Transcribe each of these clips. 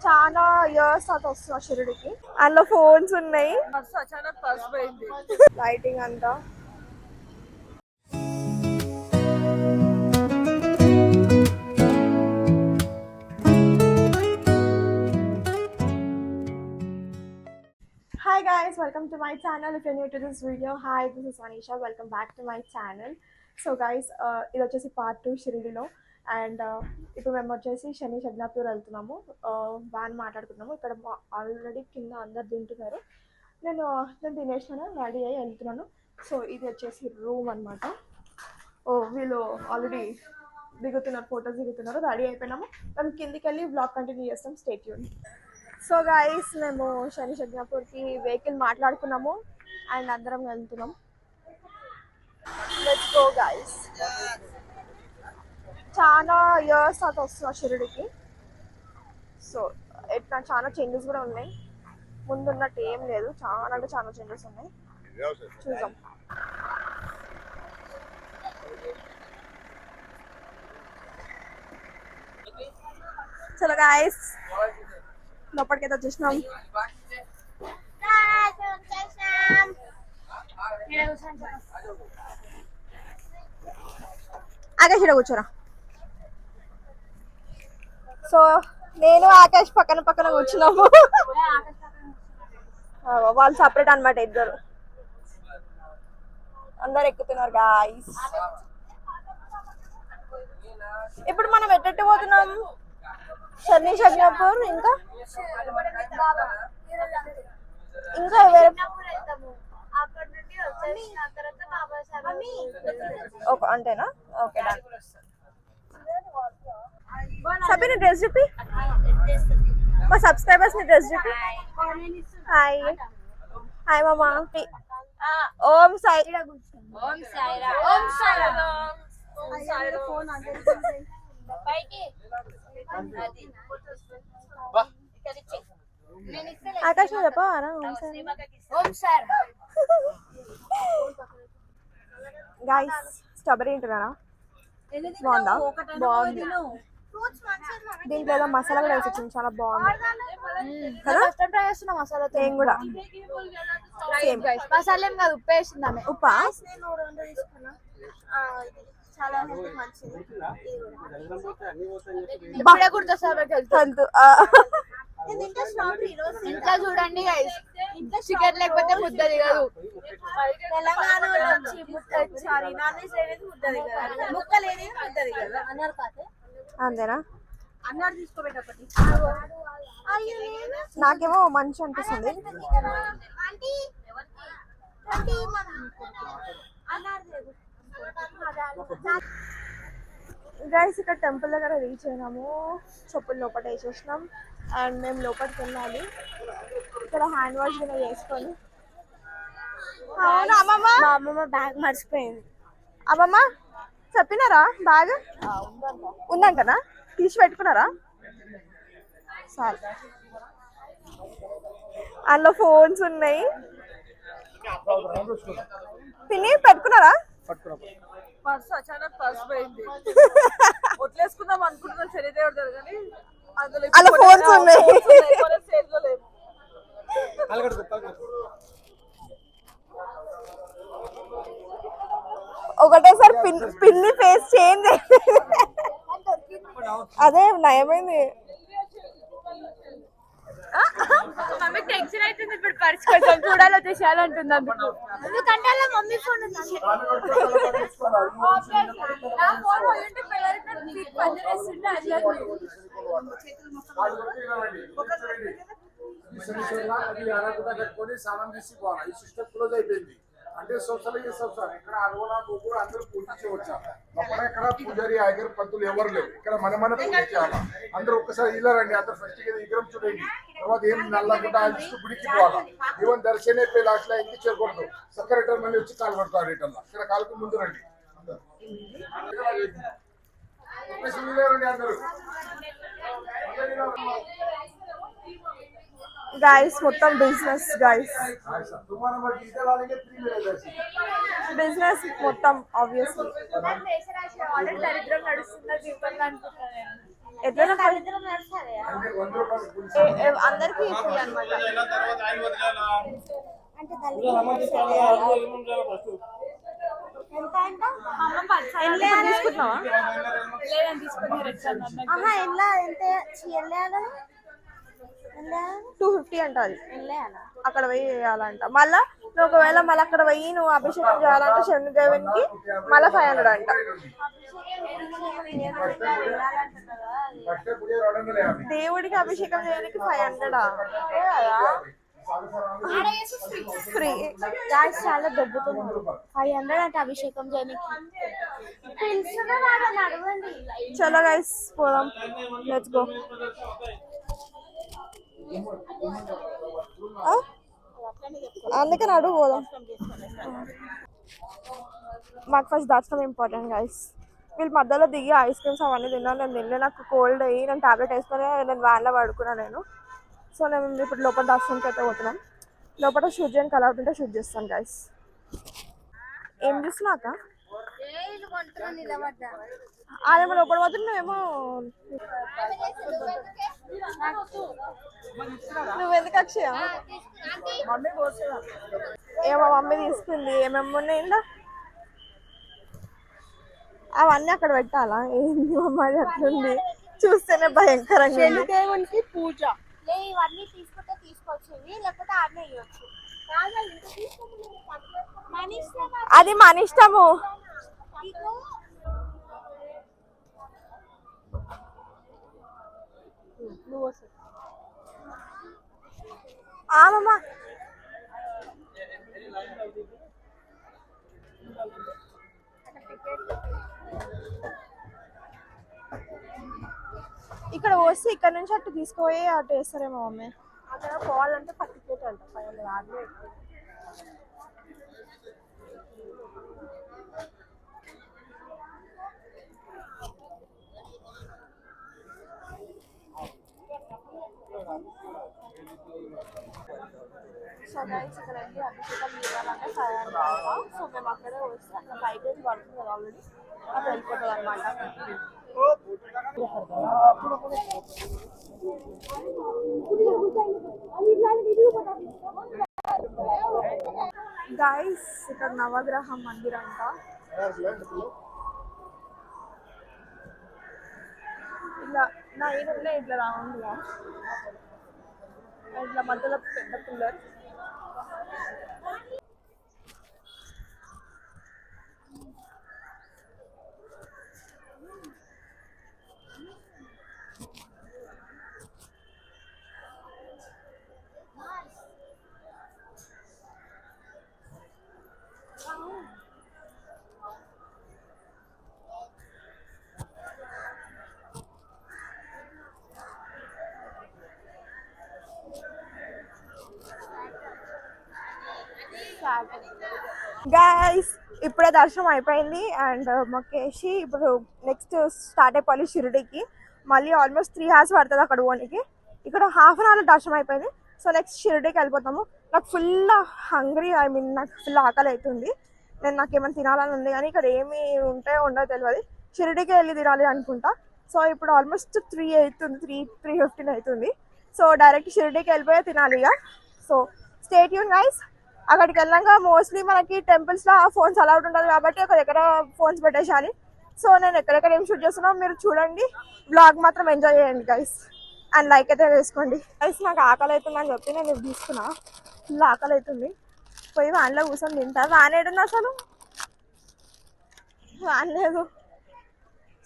చాలా ఇయర్స్ తర్వాత వస్తున్నా షిరిడికి. అందులో ఫోన్స్ ఉన్నాయి, లైటింగ్ అంతా. Hi guys, welcome to my channel. If you're new to this video, hi, this is Manisha. Welcome back to my channel. So guys, ఇది వచ్చేసి part 2 షిరిడిలో. అండ్ ఇప్పుడు మేము వచ్చేసి శని షగ్నాపూర్ వెళ్తున్నాము. వ్యాన్ మాట్లాడుకున్నాము. ఇక్కడ ఆల్రెడీ కింద అందరు తింటున్నారు. నేను తినేసినాను, రెడీ అయ్యి వెళ్తున్నాను. సో ఇది వచ్చేసి రూమ్ అనమాట. వీళ్ళు ఆల్రెడీ దిగుతున్నారు, ఫొటోస్ దిగుతున్నారు. రెడీ అయిపోయినాము. మేము కిందికి వెళ్ళి బ్లాగ్ కంటిన్యూ చేస్తాం. Stay tune. సో గైస్, మేము శని షగ్నాపూర్కి వెహికల్ మాట్లాడుకున్నాము అండ్ అందరం వెళ్తున్నాం. Let's go guys. చాలా ఇయర్స్ తర్వాత వస్తున్నా షిరిడికి. సో ఎట్లా చాలా చేంజెస్ కూడా ఉన్నాయి, ముందున్నట్టు ఏం లేదు. చాలా అంటే చాలా చేంజెస్ ఉన్నాయి, చూద్దాం. చలో గైస్, లోపలికైతే వచ్చేసినాం. ఆకాష్ ఇక్కడ కూర్చోరా. సో నేను ఆకాష్ పక్కన పక్కన కూర్చున్నాము. వాళ్ళు సపరేట్ అనమాట, ఇద్దరు. అందరు ఎక్కుతున్నారు గాయ్స్. ఇప్పుడు మనం ఎట్టు పోతున్నాం? శని షగ్నాపూర్ ఇంకా వేరే అంతేనా? Okay done. సబీని డ్రెస్ చూపి, మా సబ్స్క్రైబర్స్ ని డ్రెస్ చూపి. హాయ్ హాయ్ మామా. ఓం సాయి. ఓం సాయి. ఓం సాయి. ఆకాశ్ చెప్పారా? గైస్, స్ట్రాబెరీ తింటున్నారా? బాగుందా? బాగుంది. దీంట్లో ఏదో మసాలా కూడా వేసి వచ్చింది, చాలా బాగుంది కదా. మసాలా ఏం కూడా మసాలా ఏం కాదు, ఉప్పు వేసింది ఆమె. ఉప్పా? చాలా మంచిది. ఇంకా చూడండి గైస్, చికెన్ లేకపోతే ముద్ద దిగదు. తెలంగాణలో అంతేనా? నాకేమో మంచి అనిపిస్తుంది. గైస్, ఇక్కడ టెంపుల్ దగ్గర రీచ్ అయినాము. చెప్పులు లోపల వేసేసినాం అండ్ మేము లోపలికి వెళ్ళాలి. ఇక్కడ హ్యాండ్ వాష్ కూడా చేసుకొని. అమ్మమ్మ, మా అమ్మమ్మ బ్యాగ్ మర్చిపోయింది. అమ్మమ్మ చెప్పినారా? బ్యాగ్ ఉందంటనా? తీసి పెట్టుకున్నారా? సరే. అందులో ఫోన్స్ ఉన్నాయి. పిన్ని పెట్టుకున్నారా? పర్స్ అచానక్ పర్స్ పోయింది, వదిలేసుకుందాం అనుకుంటున్నాం శనిదేవుడి దగ్గర, కానీ అందులో ఫోన్స్ ఉన్నాయి. ఒకటేసారి పిన్ని ఫేస్ చేంజ్ అదే నయమైంది. మమ్మీ టెన్షన్ అవుతుంది ఇప్పుడు, పర్స్ కొంచెం చూడాలి వచ్చేసాలి అంటుంది. ఎందుకంటే మమ్మీ ఫోన్ కట్టుకొని స్నానం తీసుకోవాలి. ఈ సిస్టమ్ క్లోజ్ అయిపోయింది అంటే సంవత్సరాలు చేస్తాం సార్. ఇక్కడ 60 అందరూ పూజ చేయవచ్చు. ఎక్కడ పూజారి అయ్యగారు పంతులు ఎవరు లేవు. ఇక్కడ మన పూజ చేయాలి. అందరూ ఒక్కసారి ఇలా రండి. అందరూ ఫస్ట్ విగ్రహం చూడండి, తర్వాత ఏం నల్లకుండా గుడికి పోవాలా. ఈవెన్ దర్శనం అయిపోయి లాస్ట్ లో ఇంటికి చేరకూడదు. సెక్రటరీ మళ్ళీ వచ్చి కాలు పడతారు. రిటర్న్ ఇక్కడ కాలుకు ముందు రండి. రండి అందరూ. గాయస్, మొత్తం బిజినెస్ గాయస్, బిజినెస్ మొత్తం ఆబ్వియస్లీ. దరిద్రం నడుస్తున్న జీవితంలో అనుకుంటున్నాను. ఎట్లా అంటే 100 రూపాయలు పులుసు. అందరికి ఫ్రీ అనమాట. అంటే తల్లి ఎంత అంట తీసుకుంటున్నావా? ఆహా ఎలా ఎంత వెళ్ళాలి 250 అంట అది. అక్కడ పోయి వేయాలంట. మళ్ళా నువ్వు ఒకవేళ మళ్ళీ అక్కడ పోయి నువ్వు అభిషేకం చేయాలంటే శనిదేవునికి మళ్ళీ 500 అంట. ఫస్ట్ పులిహోర 250. దేవుడికి అభిషేకం చేయడానికి 500 ఫ్రీ. గాయస్ చాలా దొబ్బుతుంది 500 అంటే అభిషేకం చేయడానికి అడగండి. చలో గైస్ పోదాం, లెట్స్ గో. అందుకని అడుగు పోదాం. మాకు ఫస్ట్ దర్శనం ఇంపార్టెంట్ గైస్. వీళ్ళు మధ్యలో దిగి ఐస్ క్రీమ్స్ అవన్నీ తిన్నాను. నేను తినలే, నాకు కోల్డ్ అయ్యి నేను టాబ్లెట్ వేసుకొని నేను వ్యాన్లో పడుకున్నాను నేను. సో నేను ఇప్పుడు లోపల దర్శనంకి అయితే పోతున్నాం. లోపల షూట్ చేయడానికి అలా ఉంటే షూట్ చేస్తాను గైస్. ఏం చూస్తున్నాక అదేమో లోపల పోతుంది, నువ్వేమో నువ్వెందుకు అక్షయ? ఏమో మమ్మీ తీసుకుంది. ఏమేమి ఉన్నాయిందా అవన్నీ అక్కడ పెట్టాలా? ఏంది మమ్మ అది అట్లుంది, చూస్తేనే భయంకరంగా. దేవునికి పూజ ఇవన్నీ తీసుకుంటే తీసుకొచ్చేవి లేకపోతే ఆడనే ఇవ్వచ్చు. అది మన ఇష్టము. మమ్మ ఇక్కడ వస్తే ఇక్కడ నుంచి అటు తీసుకుపోయి అటు వేస్తారేమో మమ్మీ. అక్కడ పోవాలంటే 30 అంట 500 ఆడనే. సో గైస్ ఇక్కడ వెళ్ళి అభిషేకం చేయాలంటే 500. సో మేము అక్కడే వస్తే అక్కడ 5 days పడుతుంది కదా ఆల్రెడీ, అక్కడ వెళ్ళిపోతుంది అనమాట. గైస్ ఇక్కడ నవగ్రహ మందిర్ అంట. ఇలా నా ఈయనలే ఇట్లా రౌండ్గా ఇట్లా మధ్యలో పెద్ద పిల్లర్. గైస్ ఇప్పుడే దర్శనం అయిపోయింది అండ్ మొక్కేసి ఇప్పుడు నెక్స్ట్ స్టార్ట్ అయిపోవాలి షిరిడీకి. మళ్ళీ ఆల్మోస్ట్ 3 hours పడుతుంది అక్కడ పోనీకి. ఇక్కడ 1/2 an hour దర్శనం అయిపోయింది. సో నెక్స్ట్ షిరిడీకి వెళ్ళిపోతాము. నాకు ఫుల్ హంగ్రీ, ఐ మీన్ నాకు ఫుల్ ఆకలి అవుతుంది. నాకు ఏమైనా తినాలని ఉంది కానీ ఇక్కడ ఏమి ఉంటాయో ఉండదో తెలియదు. షిరిడీకి వెళ్ళి తినాలి అనుకుంటా. సో ఇప్పుడు ఆల్మోస్ట్ 3 అవుతుంది, 3:15 అవుతుంది. సో డైరెక్ట్ షిరిడీకి వెళ్ళిపోయి తినాలి ఇక. So stay tune guys. అక్కడికి వెళ్ళాక మోస్ట్లీ మనకి టెంపుల్స్లో ఫోన్స్ అలౌడ్ ఉంటుంది కాబట్టి ఒక దగ్గర ఫోన్స్ పెట్టేసాలి. సో నేను ఎక్కడెక్కడ ఏం షూట్ చేస్తున్నా మీరు చూడండి, బ్లాగ్ మాత్రం ఎంజాయ్ చేయండి గైస్. అండ్ లైక్ అయితే వేసుకోండి గైస్. నాకు ఆకలి అవుతుందని చెప్పి నేను ఇది తీసుకున్నా. ఫుల్ ఆకలి అవుతుంది. పోయి వ్యాన్లో కూర్చొని తింటా. వ్యాన్ ఏడుంది అసలు? వ్యాన్ లేదు.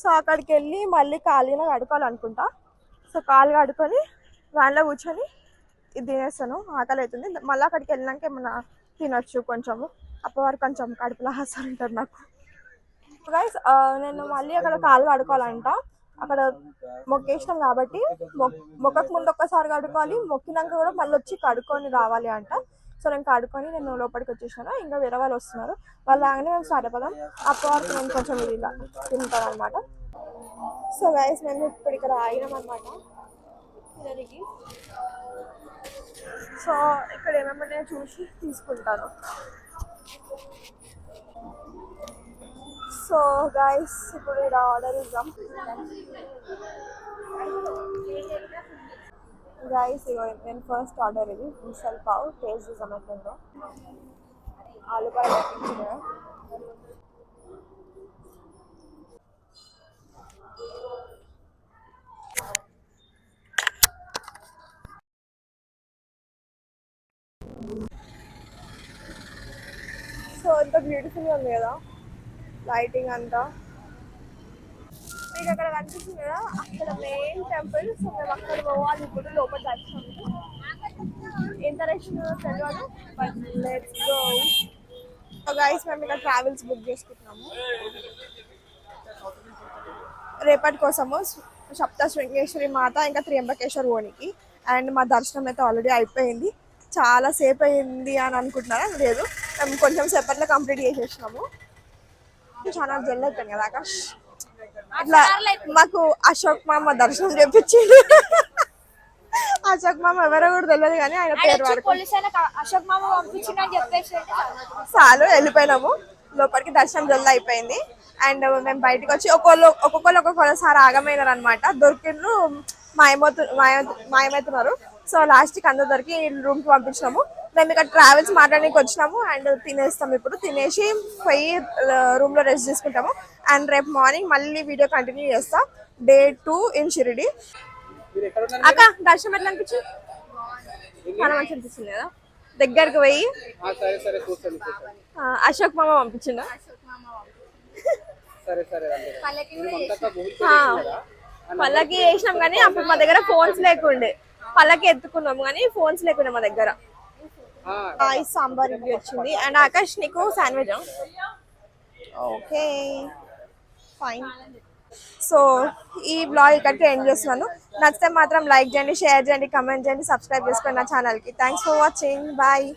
సో అక్కడికి వెళ్ళి మళ్ళీ ఖాళీగా కడుకోవాలనుకుంటా. సో కాలు కడుక్కొని వ్యాన్లో కూర్చొని ఇది తినేస్తాను. ఆకలి అవుతుంది. మళ్ళీ అక్కడికి వెళ్ళినాక ఏమన్నా తినొచ్చు కొంచెము. అప్పటి వరకు కొంచెం కడుపులో హాసాలు ఉంటుంది నాకు. గైస్ నేను మళ్ళీ అక్కడ కాలు కడుకోవాలంట. అక్కడ మొక్కేసినాం కాబట్టి మొక్కకు ముందు ఒక్కసారి కడుకోవాలి, మొక్కినాక కూడా మళ్ళీ వచ్చి కడుక్కొని రావాలి అంట. సో నేను కడుక్కొని నేను లోపలికి వచ్చేసాను. ఇంకా వేరే వాళ్ళు వస్తున్నారు, వాళ్ళు లాగానే మేము స్టార్ట్ అయిపోదాం. అప్పటి వరకు నేను కొంచెం ఇది ఇలా తింటాను అనమాట. సో గైస్ మేము ఇప్పుడు ఇక్కడ ఆగినాం అనమాట తిరిగి. సో ఇక్కడ ఏమేమి చూసి తీసుకుంటాను. సో గైస్ ఇప్పుడు ఇక్కడ ఆర్డర్ ఇద్దాం. గైస్ నేను ఫస్ట్ ఆర్డర్ ఇది మిసల్ పావ్ టేస్ట్ జొమాటోలో ఆలు పరాఠా. సో ఎంత బ్యూటిఫుల్గా ఉంది కదా లైటింగ్ అంతా. మీకు అక్కడ కనిపిస్తుంది కదా అక్కడ మెయిన్ టెంపుల్. సో మేము అక్కడ పోవాలి ఇప్పుడు లోపల దర్శనం. ఎంత రష్ తెలియదు బట్ లెట్స్ గో. గైస్ మేము ఇక్కడ ట్రావెల్స్ బుక్ చేసుకుంటున్నాము రేపటి కోసము సప్త శృంగేశ్వరి మాత ఇంకా త్రియంబకేశ్వర్ ఓనికి. అండ్ మా దర్శనం అయితే ఆల్రెడీ అయిపోయింది. చాలా సేపు అయింది అని అనుకుంటున్నారా? లేదు, మేము కొంచెం సేపట్లో కంప్లీట్ చేసేసినాము. చాలా జల్ అయిపోయింది కదా ఆకాష్. ఇట్లా మాకు అశోక్ మామ దర్శనం చేపించింది. అశోక్ మామ ఎవరో కూడా తెలియదు కానీ ఆయన పేరు వరకు అశోక్ మామ పంపించిందని చెప్పేసి చాలు వెళ్ళిపోయినాము. లోపలికి దర్శనం జల్ది అయిపోయింది. అండ్ మేము బయటకు వచ్చి ఒక్కొక్కసారి ఆగమైనారు అనమాట. దొరికిండ్రు మాయమవుతున్నారు. సో లాస్ట్కి అందరు దొరికి రూమ్కి పంపించినాము. మేము ఇక్కడ ట్రావెల్స్ మాట్లాడడానికి వచ్చినాము. అండ్ తినేస్తాము. ఇప్పుడు తినేసి పోయి రూమ్లో రెస్ట్ తీసుకుంటాము. అండ్ రేపు మార్నింగ్ మళ్ళీ వీడియో కంటిన్యూ చేస్తా. Day 2 in Shirdi. అక్క దర్శనం ఎట్లా అనిపించింది? చాలా మంచి అనిపిస్తుంది కదా. దగ్గరకు పోయి అశోక్ మామ పంపించిండ. పల్లకి వేసినాం కానీ అప్పుడు మా దగ్గర ఫోన్స్ లేకుండే. పల్లకి ఎత్తుకున్నాము కానీ ఫోన్స్ లేకుండే మా దగ్గర. సాంబార్ ఇడ్లీ వచ్చింది. అండ్ ఆకాష్ నీకు శాండ్విచ్. Okay fine. సో ఈ బ్లాగ్ ఇక్కడికి ఎండ్ చేస్తున్నాను. నచ్చితే మాత్రం లైక్ చేయండి, షేర్ చేయండి, కమెంట్ చేయండి, సబ్స్క్రైబ్ చేసుకోండి నా ఛానల్కి. Thanks for watching. బాయ్.